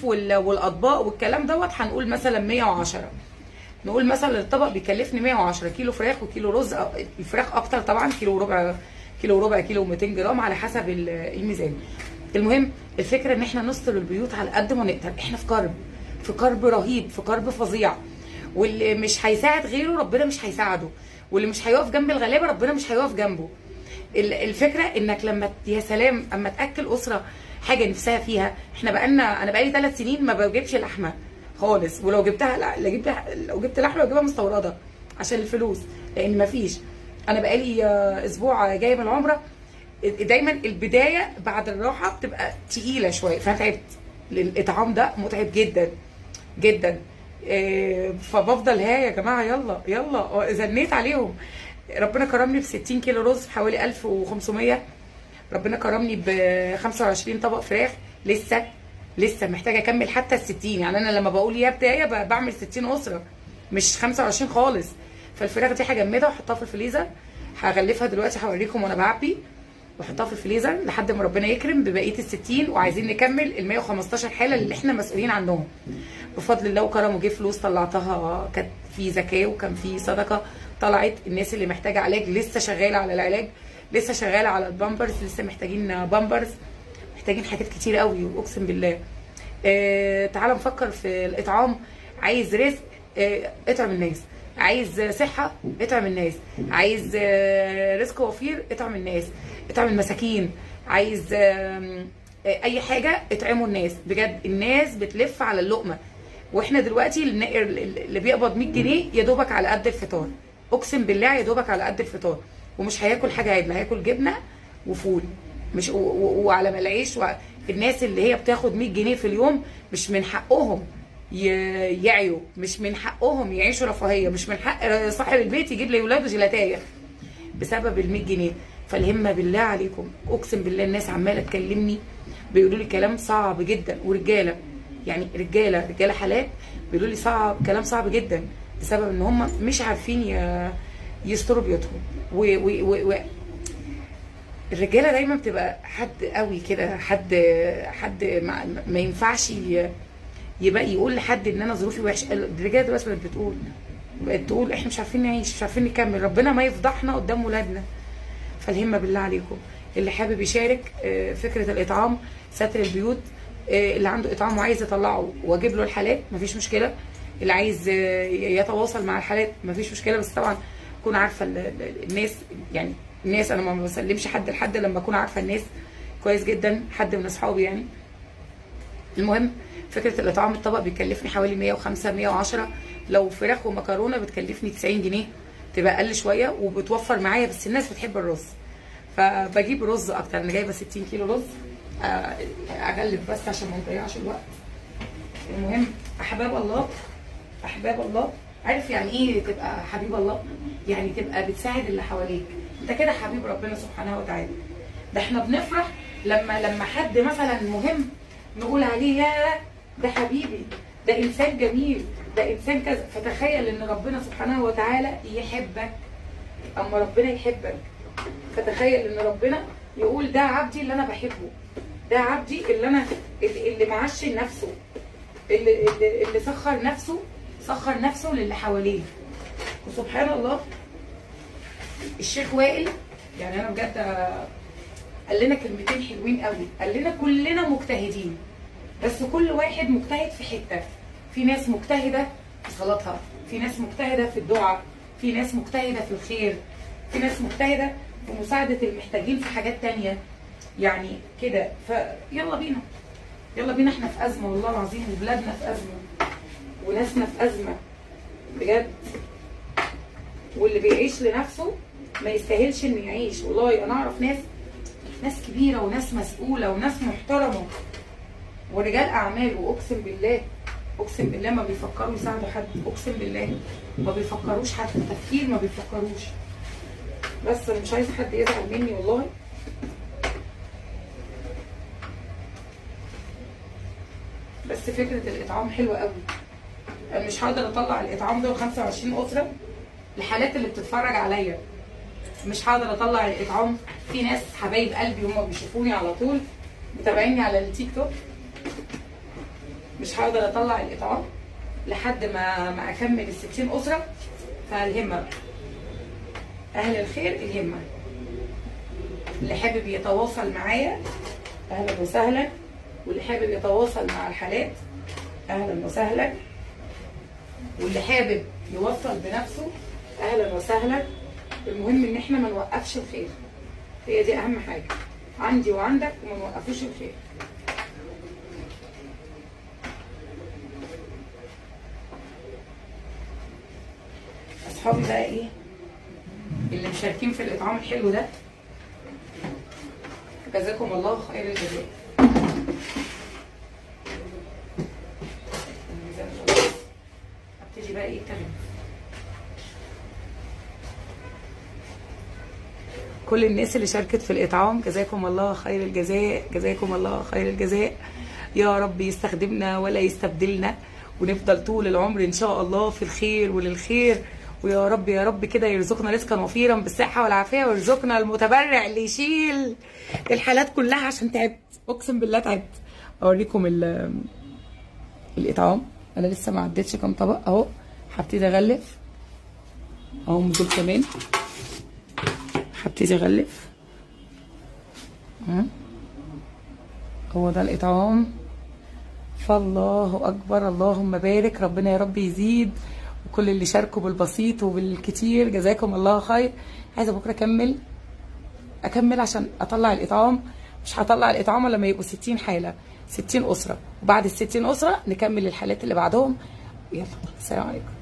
والاطباق والكلام دوت هنقول مثلا 110. نقول مثلا الطبق بيكلفني 110 كيلو فراخ وكيلو رز، الفراخ اكتر طبعا، كيلو وربع كيلو 200 جرام على حسب الميزان. المهم الفكره ان احنا نستر البيوت على قد ما نقدر. احنا في كرب رهيب، في كرب فظيع، واللي مش هيساعد غيره ربنا مش هيساعده، واللي مش هيقف جنب الغلابه ربنا مش هيقف جنبه. الفكره انك لما يا سلام اما تاكل اسره حاجه نفسها فيها. انا بقالي 3 سنين ما بجيبش لحمه خالص، ولو جبتها لو جبت لحمه بجيبها مستورده عشان الفلوس، لان ما فيش. انا بقالي اسبوع جايه من العمره. دايما البدايه بعد الراحه بتبقى تقيله شويه، فانا تعبت. الاطعام ده متعب جدا جدا. فبفضل يا جماعه يلا يلا، زنيت عليهم. ربنا كرمني ب 60 كيلو رز بحوالي 1500. ربنا كرمني ب 25 طبق فراخ. لسه محتاجه اكمل حتى ال 60. يعني انا لما بقول يا بدايه بعمل 60 اسره مش 25 خالص. فالفراخ دي هجمدها واحطها في الفريزر. هغلفها دلوقتي هوريكم وانا بعبي، واحطها في الفريزر لحد ما ربنا يكرم ببقيه ال 60. وعايزين نكمل ال 115 حاله اللي احنا مسؤولين عنهم بفضل الله وكرم. وجه فلوس طلعتها، كانت في زكاه وكان في صدقه طلعت. الناس اللي محتاجه علاج لسه شغاله على العلاج، لسه شغاله على البامبرز، لسه محتاجين بامبرز، محتاجين حاجات كتير قوي اقسم بالله. تعالوا نفكر في الاطعام. عايز رزق، اطعم الناس. عايز صحه، اطعم الناس. عايز رزق وفير، اطعم الناس، اطعم المساكين. عايز اي حاجه اطعموا الناس. بجد الناس بتلف على اللقمه. واحنا دلوقتي اللي بيقبض 100 جنيه يا دوبك على قد الفطار، اقسم بالله يا دوبك على قد الفطار. ومش هياكل حاجه عدله، هياكل جبنه وفول مش وعلى العيش. الناس اللي هي بتاخد 100 جنيه في اليوم مش من حقهم يعيوا، مش من حقهم يعيشوا رفاهيه، مش من حق صاحب البيت يجيب لاولاده جيلاتايه بسبب ال 100 جنيه. فالهمه بالله عليكم، اقسم بالله الناس عماله تكلمني بيقولوا لي كلام صعب جدا، ورجاله يعني رجاله حالات بيقولوا لي كلام صعب جدا بسبب ان هم مش عارفين يستروا بيوتهم. الرجاله دايما بتبقى حد قوي كده، حد ما ينفعش يبقى يقول لحد ان انا ظروفي وحشه. الرجاله دلوقتي بقت تقول احنا مش عارفين نعيش، مش عارفين نكمل، ربنا ما يفضحنا قدام ولادنا. فالهمه بالله عليكم، اللي حابب يشارك فكره الاطعام، ستر البيوت، اللي عنده اطعام وعايز يطلعه واجيب له الحالات مفيش مشكله، اللي عايز يتواصل مع الحالات مفيش مشكله. بس طبعا اكون عارفه الناس، يعني الناس انا ما بسلمش حد لحد لما اكون عارفه الناس كويس جدا، حد من اصحابي يعني. المهم فكره الاطعام، الطبق بيكلفني حوالي 105 110. لو فراخ ومكرونه بتكلفني 90 جنيه، تبقى اقل شويه وبتوفر معايا. بس الناس بتحب الرز فبجيب رز اكتر. انا جايبه 60 كيلو رز، اغلف بس عشان ما نضيعش الوقت. المهم احباب الله، عارف يعني ايه تبقى حبيب الله؟ يعني تبقى بتساعد اللي حواليك، انت كده حبيب ربنا سبحانه وتعالى. ده احنا بنفرح لما حد مثلا مهم نقول عليه يا ده حبيبي، ده انسان جميل، ده انسان كذا. فتخيل ان ربنا سبحانه وتعالى يحبك. اما ربنا يحبك فتخيل ان ربنا يقول ده عبدي اللي انا بحبه، ده عبدي اللي معشي نفسه، اللي سخر نفسه للي حواليه. وسبحان الله الشيخ وائل، يعني انا بجد قال لنا كلمتين حلوين قوي. قال لنا كلنا مجتهدين، بس كل واحد مجتهد في حته. في ناس مجتهده في صلاتها، في ناس مجتهده في الدعاء، في ناس مجتهده في الخير، في ناس مجتهده في مساعده المحتاجين في حاجات تانية يعني كده. فيلا بينا احنا في ازمه والله العظيم، وبلادنا في ازمه، وناسنا في ازمه بجد. واللي بيعيش لنفسه ما يستاهلش انه يعيش. والله انا اعرف ناس كبيره وناس مسؤوله وناس محترمه ورجال اعمال، واقسم بالله ما بيفكروا يساعدوا حد، اقسم بالله ما بيفكروش حتى التفكير، ما بيفكروش. بس انا مش عايزه حد يزعل مني والله. بس فكره الاطعام حلوه قوي. انا مش هقدر اطلع الاطعام ده 25 اسره الحالات اللي بتتفرج عليا، مش هقدر اطلع الاطعام. في ناس حبايب قلبي هم بيشوفوني على طول، متابعيني على التيك توك، مش هقدر اطلع الاطعام لحد ما اكمل ال60 اسره. فالهمه بقى اهل الخير، الهمه. اللي حابب يتواصل معايا اهلا وسهلا، واللي حابب يتواصل مع الحالات اهلا وسهلا، واللي حابب يوصل بنفسه اهلا وسهلا. المهم ان احنا ما نوقفش الخير، هي دي اهم حاجه عندي وعندك، وما نوقفوش الخير. اصحابي بقى ايه اللي مشاركين في الاطعام الحلو ده، جزاكم الله خير الجزاء. ابتدي بقى ايه التغيير. كل الناس اللي شاركت في الاطعام جزاكم الله خير الجزاء، جزاكم الله خير الجزاء. يا رب يستخدمنا ولا يستبدلنا، ونفضل طول العمر ان شاء الله في الخير وللخير. ويا رب يا رب كده يرزقنا رزقا وفيرا بالصحه والعافيه، ويرزقنا المتبرع اللي يشيل الحالات كلها عشان تعبت، اقسم بالله تعبت. اوريكم الاطعام. انا لسه ما عدتش كام طبق اهو، هبتدي اغلف اهو دول كمان، هبتدي اغلف. هو ده الاطعام. فالله اكبر، اللهم بارك، ربنا يا رب يزيد. وكل اللي شاركوا بالبسيط وبالكتير جزاكم الله خير. عايزه بكره اكمل عشان اطلع الاطعام. مش هطلع الاطعام الا لما يبقوا 60 حاله، 60 اسره، وبعد ال60 اسره نكمل الحالات اللي بعدهم. يلا السلام عليكم.